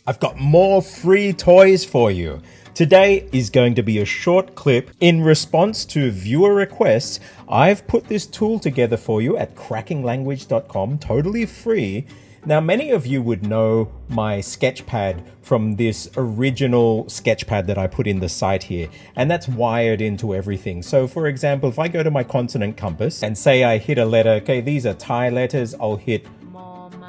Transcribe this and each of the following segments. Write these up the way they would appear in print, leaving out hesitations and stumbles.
I've got more free toys for you. Today is going to be a short clip. In response to viewer requests, I've put this tool together for you at crackinglanguage.com, totally free. Now, many of you would know my sketchpad from this original sketchpad that I put in the site here, and that's wired into everything. So for example, if I go to my consonant compass and say I hit a letter, okay, these are Thai letters, I'll hit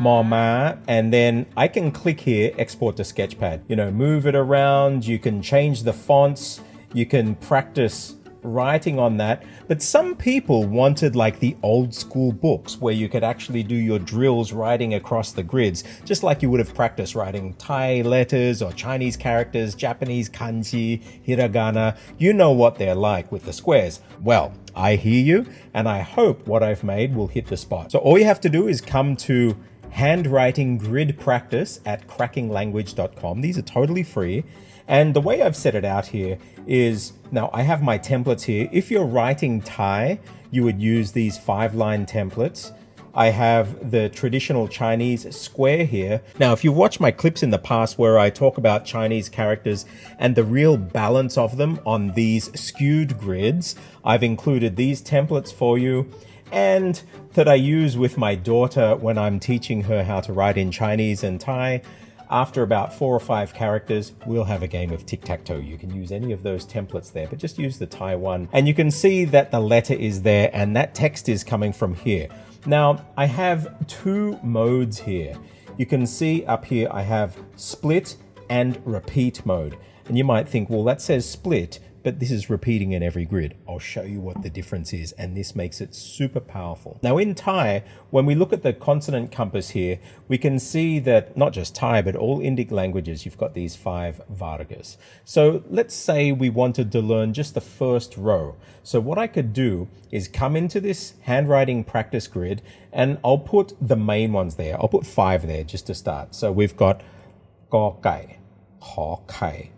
Ma, and then I can click here, export to sketchpad. You know, move it around, you can change the fonts, you can practice writing on that. But some people wanted like the old school books where you could actually do your drills writing across the grids, just like you would have practiced writing Thai letters or Chinese characters, Japanese kanji, hiragana. You know what they're like with the squares. Well, I hear you, and I hope what I've made will hit the spot. So all you have to do is come to Handwriting Grid Practice at crackinglanguage.com. These are totally free. And the way I've set it out here is, now I have my templates here. If you're writing Thai, you would use these 5-line templates. I have the traditional Chinese square here. Now, if you watch my clips in the past where I talk about Chinese characters and the real balance of them on these skewed grids, I've included these templates for you, and that I use with my daughter when I'm teaching her how to write in Chinese and Thai. After about 4 or 5 characters, we'll have a game of tic-tac-toe. You can use any of those templates there, but just use the Thai one. And you can see that the letter is there and that text is coming from here. Now, I have 2 modes here. You can see up here I have split and repeat mode. And you might think, well, that says split, but this is repeating in every grid. I'll show you what the difference is, and this makes it super powerful. Now in Thai, when we look at the consonant compass here, we can see that not just Thai, but all Indic languages, you've got these 5 vargas. So let's say we wanted to learn just the first row. So what I could do is come into this handwriting practice grid, and I'll put the main ones there. I'll put 5 there just to start. So we've got Gõ Kai, Hõ Kai,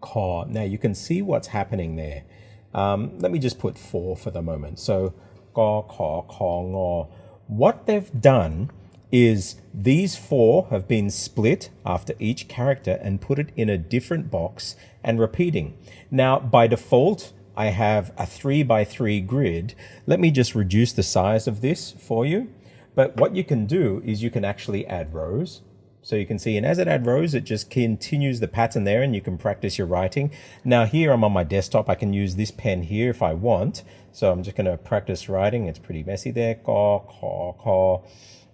Kho. Now you can see what's happening there. Let me just put 4 for the moment. So Gõ, Kho, Kho, Ngo. What they've done is these 4 have been split after each character and put it in a different box and repeating. Now by default, I have a 3x3 grid. Let me just reduce the size of this for you. But what you can do is you can actually add rows. So you can see, and as it adds rows, it just continues the pattern there and you can practice your writing. Now here I'm on my desktop, I can use this pen here if I want. So I'm just going to practice writing. It's pretty messy there. Gõ, Kho, Kho.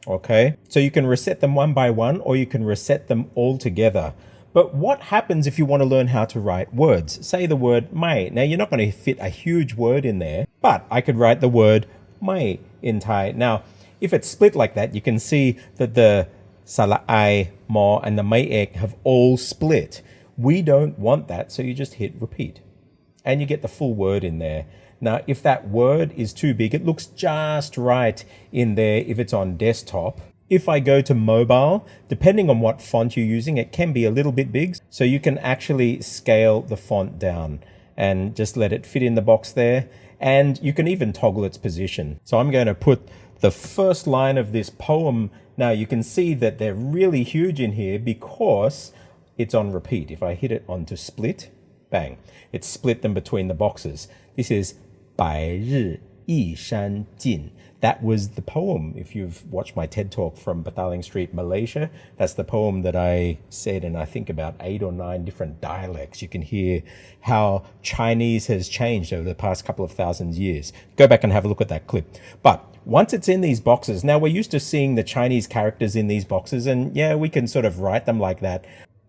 Okay. So you can reset them one by one, or you can reset them all together. But what happens if you want to learn how to write words? Say the word mai. Now you're not going to fit a huge word in there, but I could write the word mai in Thai. Now, if it's split like that, you can see that the Sala'ai, Mo, and the Mai-ek have all split. We don't want that, so you just hit repeat. And you get the full word in there. Now, if that word is too big, it looks just right in there if it's on desktop. If I go to mobile, depending on what font you're using, it can be a little bit big. So you can actually scale the font down and just let it fit in the box there. And you can even toggle its position. So I'm going to put the first line of this poem. Now you can see that they're really huge in here because it's on repeat. If I hit it onto split, bang, it split them between the boxes. This is 白日依山尽. That was the poem. If you've watched my TED Talk from Petaling Street, Malaysia, that's the poem that I said in I think about 8 or 9 different dialects. You can hear how Chinese has changed over the past couple of thousand years. Go back and have a look at that clip. But once it's in these boxes, now we're used to seeing the Chinese characters in these boxes, and yeah, we can sort of write them like that.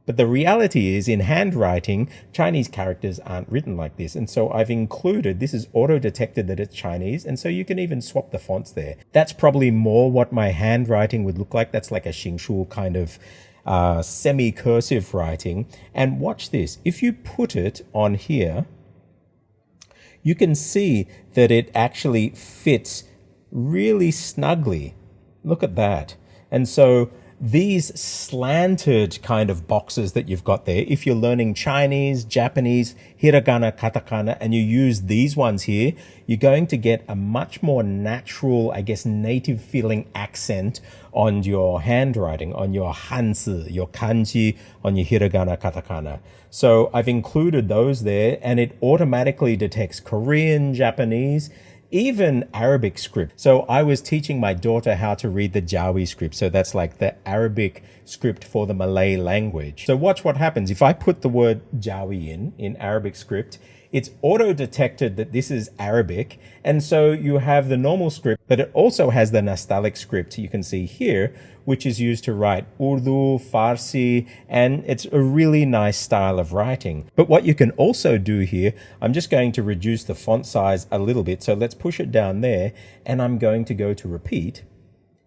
But the reality is, in handwriting, Chinese characters aren't written like this. And so I've included, this is auto-detected that it's Chinese, and so you can even swap the fonts there. That's probably more what my handwriting would look like. That's like a Xingshu kind of semi-cursive writing. And watch this. If you put it on here, you can see that it actually fits really snugly. Look at that. And so these slanted kind of boxes that you've got there, if you're learning Chinese, Japanese, hiragana, katakana, and you use these ones here, you're going to get a much more natural, I guess, native feeling accent on your handwriting, on your hanzi, your kanji, on your hiragana, katakana. So I've included those there, and it automatically detects Korean, Japanese, even Arabic script. So I was teaching my daughter how to read the Jawi script. So that's like the Arabic script for the Malay language. So watch what happens. If I put the word Jawi in Arabic script, it's auto-detected that this is Arabic. And so you have the normal script, but it also has the Nastaliq script you can see here, which is used to write Urdu, Farsi, and it's a really nice style of writing. But what you can also do here, I'm just going to reduce the font size a little bit. So let's push it down there, and I'm going to go to repeat.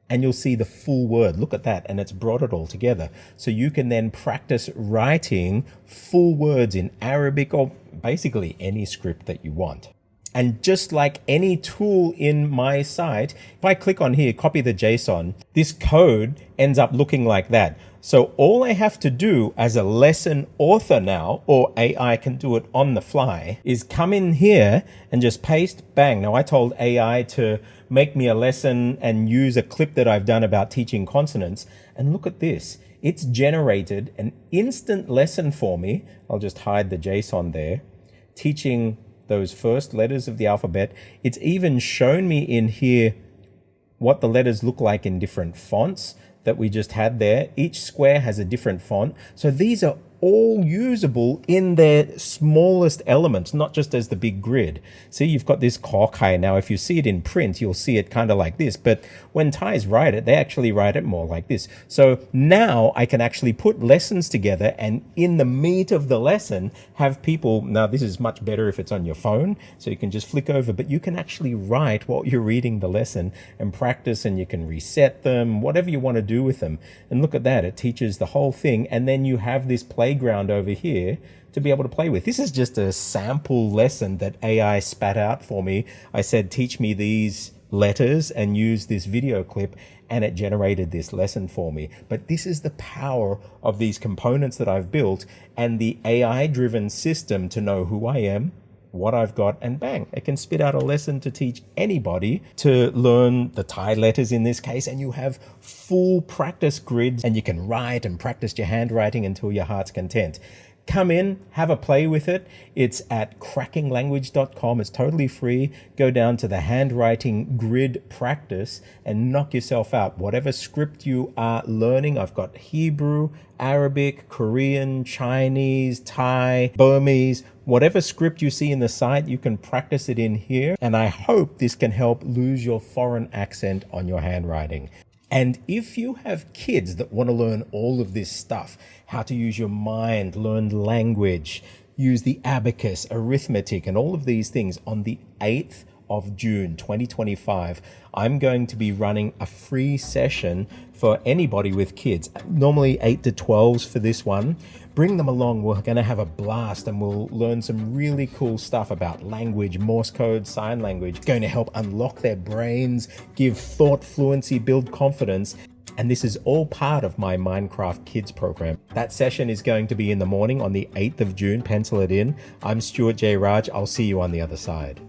And you'll see the full word. Look at that. And it's brought it all together. So you can then practice writing full words in Arabic or basically any script that you want. And just like any tool in my site, if I click on here, copy the JSON, this code ends up looking like that. So all I have to do as a lesson author now, or AI can do it on the fly, is come in here and just paste, bang. Now I told AI to make me a lesson and use a clip that I've done about teaching consonants. And look at this. It's generated an instant lesson for me. I'll just hide the JSON there. Teaching those first letters of the alphabet. It's even shown me in here what the letters look like in different fonts that we just had there. Each square has a different font. So these are all usable in their smallest elements, not just as the big grid. See, you've got this kokai. Now, if you see it in print, you'll see it kind of like this. But when Thais write it, they actually write it more like this. So now I can actually put lessons together and in the meat of the lesson, have people, now this is much better if it's on your phone, so you can just flick over, but you can actually write while you're reading the lesson and practice, and you can reset them, whatever you want to do with them. And look at that, it teaches the whole thing. And then you have this playground over here to be able to play with. This is just a sample lesson that AI spat out for me. I said, teach me these letters and use this video clip, and it generated this lesson for me. But this is the power of these components that I've built and the AI-driven system to know who I am, what I've got, and bang, it can spit out a lesson to teach anybody to learn the Thai letters in this case, and you have full practice grids, and you can write and practice your handwriting until your heart's content. Come in, have a play with it. It's at crackinglanguage.com. It's totally free. Go down to the handwriting grid practice and knock yourself out. Whatever script you are learning, I've got Hebrew, Arabic, Korean, Chinese, Thai, Burmese, whatever script you see in the site, you can practice it in here. And I hope this can help lose your foreign accent on your handwriting. And if you have kids that want to learn all of this stuff, how to use your mind, learn language, use the abacus, arithmetic, and all of these things, on the 8th of June 2025, I'm going to be running a free session for anybody with kids, normally 8 to 12s for this one. Bring them along. We're going to have a blast, and we'll learn some really cool stuff about language, Morse code, sign language. It's going to help unlock their brains, give thought fluency, build confidence. And this is all part of my Minecraft Kids program. That session is going to be in the morning on the 8th of June. Pencil it in. I'm Stuart J. Raj. I'll see you on the other side.